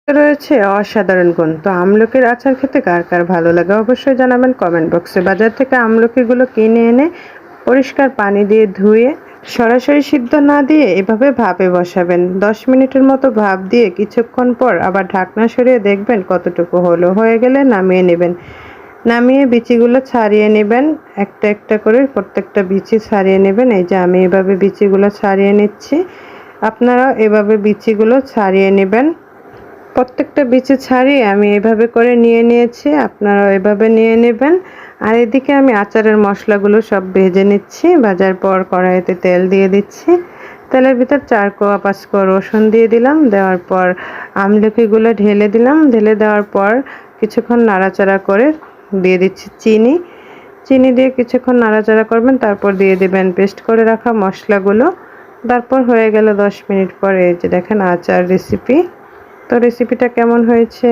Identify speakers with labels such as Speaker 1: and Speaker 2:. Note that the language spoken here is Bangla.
Speaker 1: রয়েছে অসাধারণ গুণ। তো আমলকির আচার খেতে কার কার ভালো লাগে অবশ্যই জানাবেন কমেন্ট বক্সে। বাজার থেকে আমলকিগুলো কিনে এনে পরিষ্কার পানি দিয়ে ধুয়ে সরাসরি সিদ্ধ না দিয়ে এভাবে ভাপে বসাবেন। 10 মিনিটের মতো ভাপ দিয়ে কিছুক্ষণ পর আবার ঢাকনা সরিয়ে দেখবেন কতটুকু হলো। হয়ে গেলে নামিয়ে নেবেন। নামিয়ে বিচিগুলো ছাড়িয়ে নেবেন। একটা একটা করে প্রত্যেকটা বিচি ছাড়িয়ে নেবেন। এই যে আমি এভাবে বিচিগুলো ছাড়িয়ে নিচ্ছি। আপনারাও এভাবে বিচিগুলো ছাড়িয়ে নেবেন। প্রত্যেকটা বিচি ছাড়িয়ে আমি এভাবে করে নিয়ে নিয়েছি। আপনারাও এভাবে নিয়ে নেবেন। আর এদিকে আমি আচারের মশলাগুলো সব ভেজে নিচ্ছি। ভাজার পর কড়াইতে তেল দিয়ে দিচ্ছি। তেলের ভিতর 4 কোয়া 5 কোয়া রসুন দিয়ে দিলাম। দেওয়ার পর আমলকিগুলো ঢেলে দিলাম। ঢেলে দেওয়ার পর কিছুক্ষণ নাড়াচাড়া করে দিয়ে দিচ্ছি চিনি। চিনি দিয়ে কিছুক্ষণ নাড়াচাড়া করবেন। তারপর দিয়ে দিবেন পেস্ট করে রাখা মশলাগুলো। তারপর হয়ে গেল 10 মিনিট পর এই যে দেখেন আচার রেসিপি। তো রেসিপিটা কেমন হয়েছে?